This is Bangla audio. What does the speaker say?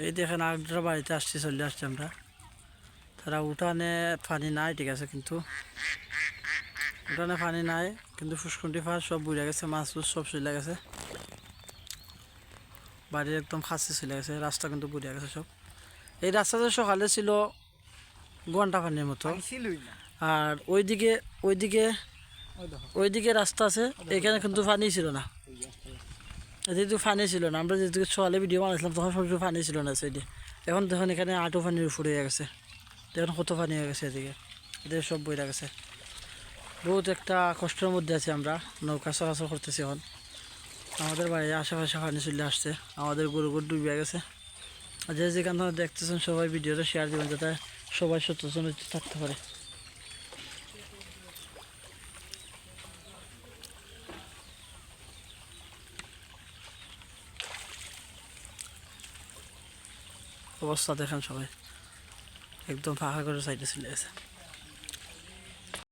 এই দেখেন আরেকটা বাড়িতে আসছি, চলে আসছি আমরা। তারা উঠানে পানি নাই, ঠিক আছে, কিন্তু উঠানে পানি নাই, কিন্তু ফুসকুন্টি ফার সব বুড়ে গেছে, মাছ সব চলে গেছে, বাড়ির একদম কাছে চলে গেছে, রাস্তা কিন্তু বুড়ে গেছে সব। এই রাস্তাতে সকালে ছিল ঘন্টা পানির মতো, আর ওইদিকে ওইদিকে ওইদিকে রাস্তা আছে, এখানে কিন্তু পানি ছিল না, যেহেতু পানি ছিল না, আমরা যেহেতু সকালে ভিডিও বানাইছিলাম তখন সবসময় পানি ছিল না সাইডে। এখন দেখুন এখানে আঁটু পানির উপরে হয়ে গেছে, দেখুন কত পানি হয়ে গেছে এদিকে, এদিকে সব বইরা গেছে। বহুত একটা কষ্টের মধ্যে আছি আমরা, নৌকা চলাচল করতেছি এখন। আমাদের বাড়ির আশেপাশে পানি চলে আসছে, আমাদের গরু ডুবে গেছে। আর যে যেখান থেকে দেখতেছেন সবাই ভিডিওটা শেয়ার দেবেন, যাতে সবাই সচেতন থাকতে পারে। অবস্থা দেখেন সবাই, একদম ফাঁকা করে সাইডে চলে গেছে।